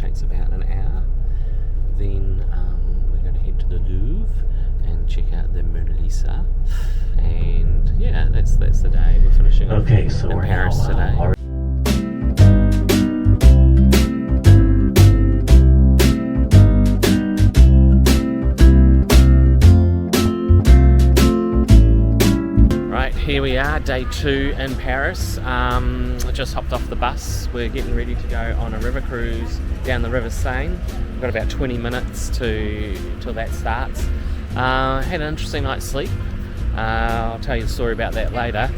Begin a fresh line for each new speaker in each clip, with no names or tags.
takes about an hour. Then we're going to head to the Louvre and check out the Mona Lisa. And yeah, that's the day. We're finishing off in Paris today. Here we are, day 2 in Paris. I just hopped off the bus. We're getting ready to go on a river cruise down the River Seine. We've got about 20 minutes till that starts. Had an interesting night's sleep. I'll tell you the story about that later.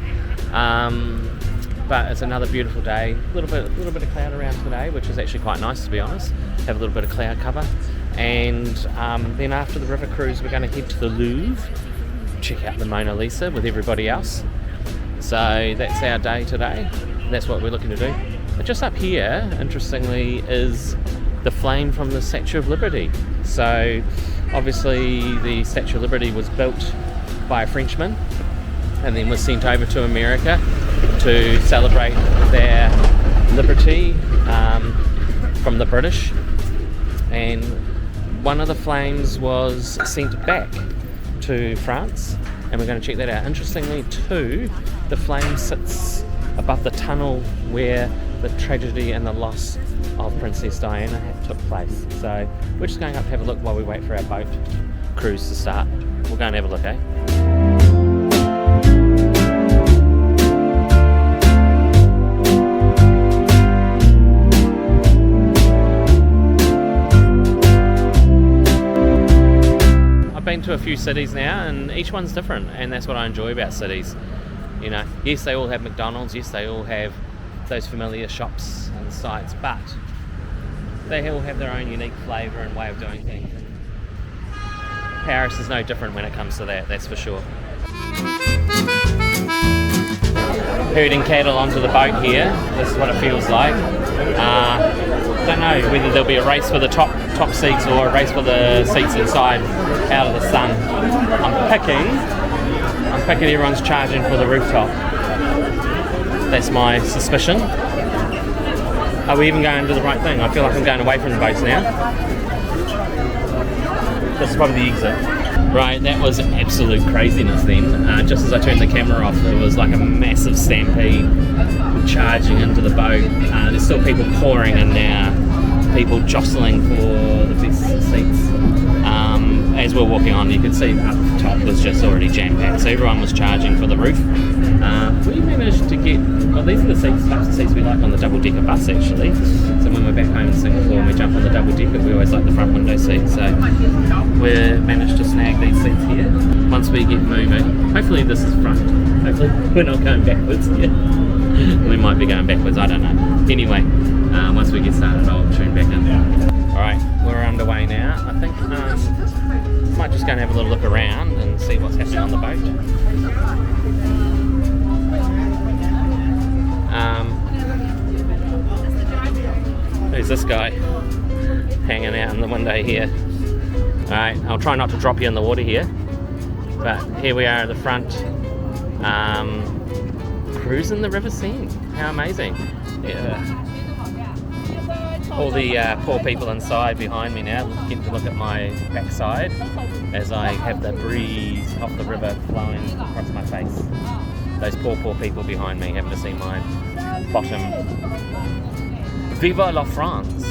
But it's another beautiful day. A little bit of cloud around today, which is actually quite nice, to be honest. Have a little bit of cloud cover. And then after the river cruise, we're going to head to the Louvre, check out the Mona Lisa with everybody else. So that's our day today. That's what we're looking to do. But just up here, interestingly, is the flame from the Statue of Liberty. So obviously the Statue of Liberty was built by a Frenchman and then was sent over to America to celebrate their liberty from the British. And one of the flames was sent back to France, and we're going to check that out. Interestingly too, the flame sits above the tunnel where the tragedy and the loss of Princess Diana took place. So we're just going up to have a look while we wait for our boat cruise to start. We'll go and have a look, eh? Been to a few cities now, and each one's different, and that's what I enjoy about cities. You know, yes, they all have McDonald's, yes, they all have those familiar shops and sites, but they all have their own unique flavour and way of doing things. Paris is no different when it comes to that, that's for sure. Herding cattle onto the boat here, this is what it feels like. Don't know whether there'll be a race for the top seats or a race for the seats inside out of the sun. I'm picking everyone's charging for the rooftop. That's my suspicion. Are we even going to the right thing? I feel like I'm going away from the boats now. This is probably the exit. Right, that was absolute craziness then. Just as I turned the camera off, there was like a massive stampede charging into the boat. There's still people pouring in now, people jostling for the best seats. As we're walking on, you can see up top was just already jam-packed, so everyone was charging for the roof. We managed to get, well, these are the types of seats we like on the double-decker bus actually. So when we're back home in Singapore and we jump on the double-decker, we always like the front window seat. So we managed to snag these seats here. Once we get moving, hopefully this is front. Hopefully we're not going backwards yet. We might be going backwards, I don't know. Anyway, once we get started, I'll tune back in. Alright, we're underway now. I think might just go and have a little look around and see what's happening on the boat. Who's this guy hanging out in the window here? Alright, I'll try not to drop you in the water here, but here we are at the front, cruising the River Seine. How amazing. Yeah. All the poor people inside behind me now get to look at my backside as I have the breeze off the river flowing across my face. Those poor people behind me having to see my bottom. Viva la France!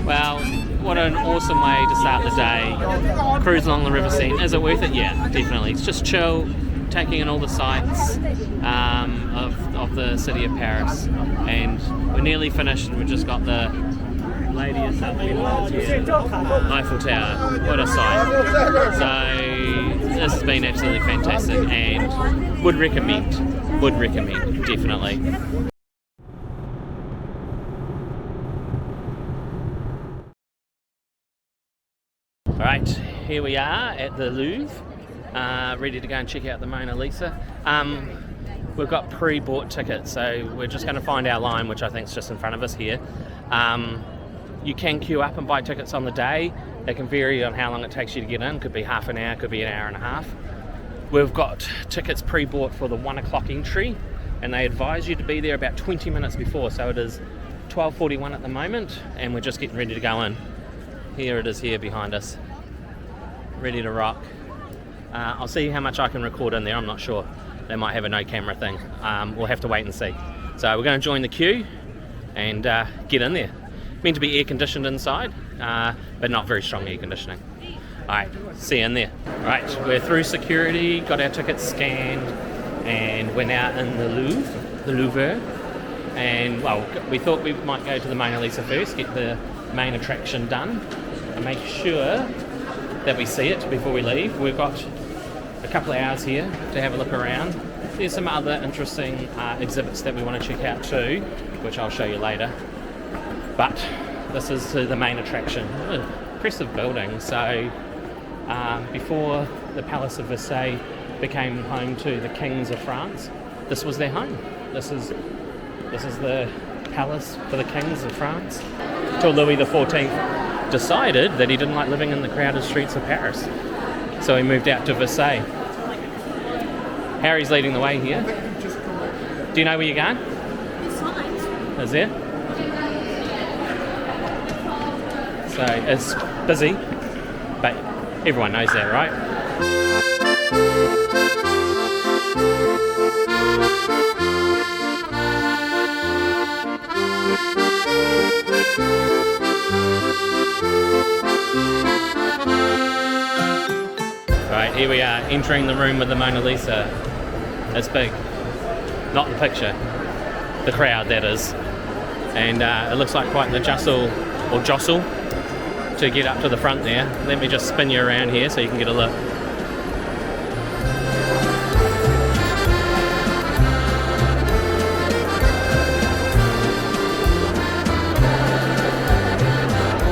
Well, what an awesome way to start the day. Cruise along the River Seine. Is it worth it? Yeah, definitely. It's just chill, taking in all the sights of the city of Paris. And we're nearly finished, and we've just got the lady is up here. Eiffel Tower. What a sight. So this has been absolutely fantastic and would recommend, definitely. Alright, here we are at the Louvre, ready to go and check out the Mona Lisa. We've got pre-bought tickets, so we're just going to find our line, which I think is just in front of us here. You can queue up and buy tickets on the day. They can vary on how long it takes you to get in. Could be half an hour, could be an hour and a half. We've got tickets pre-bought for the 1 o'clock entry, and they advise you to be there about 20 minutes before, so it is 12:41 at the moment, and we're just getting ready to go in. Here it is here behind us, ready to rock. I'll see how much I can record in there, I'm not sure. They might have a no camera thing. We'll have to wait and see. So we're going to join the queue and get in there. Meant to be air conditioned inside, but not very strong air conditioning. Alright, see you in there. Right, we're through security, got our tickets scanned, and we're now in the Louvre. And well, we thought we might go to the Mona Lisa first, get the main attraction done, and make sure that we see it before we leave. We've got a couple of hours here to have a look around. There's some other interesting exhibits that we want to check out too, which I'll show you later. But this is the main attraction. Impressive building. So before the Palace of Versailles became home to the kings of France, this was their home. This is the palace for the kings of France. Till Louis XIV decided that he didn't like living in the crowded streets of Paris, so he moved out to Versailles. Harry's leading the way here. Do you know where you're going? Is there? So it's busy, but everyone knows that, right? Right, here we are entering the room with the Mona Lisa. It's big, not the picture, the crowd that is. And it looks like quite the jostle to get up to the front there. Let me just spin you around here so you can get a look.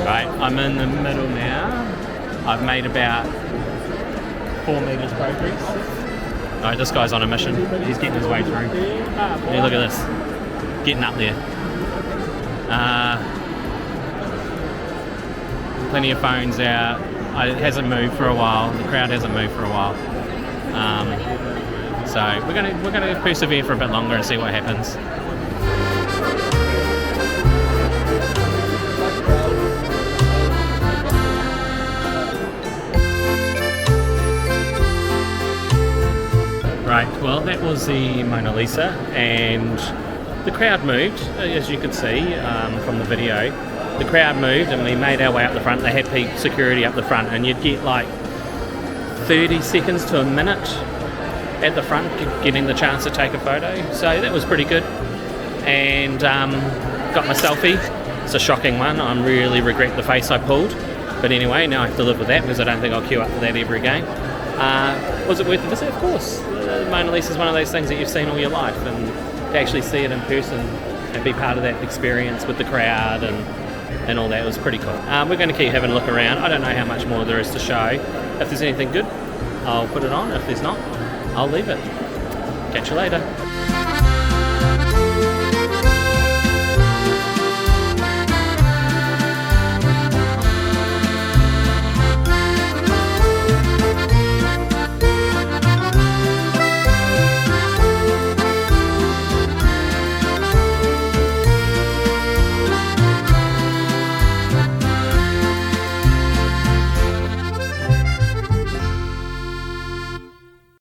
Right, I'm in the middle now. I've made about 4 meters progress. Alright, this guy's on a mission. He's getting his way through. Hey, look at this. Getting up there. Plenty of phones out. It hasn't moved for a while. The crowd hasn't moved for a while. So we're gonna persevere for a bit longer and see what happens. Right, well that was the Mona Lisa, and the crowd moved, as you could see from the video. The crowd moved and we made our way up the front. They had peak security up the front, and you'd get like 30 seconds to a minute at the front getting the chance to take a photo. So that was pretty good. And got my selfie. It's a shocking one. I really regret the face I pulled. But anyway, now I have to live with that because I don't think I'll queue up for that ever again. Was it worth the visit? Of course. The Mona Lisa is one of those things that you've seen all your life, and to actually see it in person and be part of that experience with the crowd and all that was pretty cool. We're going to keep having a look around. I don't know how much more there is to show. If there's anything good, I'll put it on. If there's not, I'll leave it. Catch you later.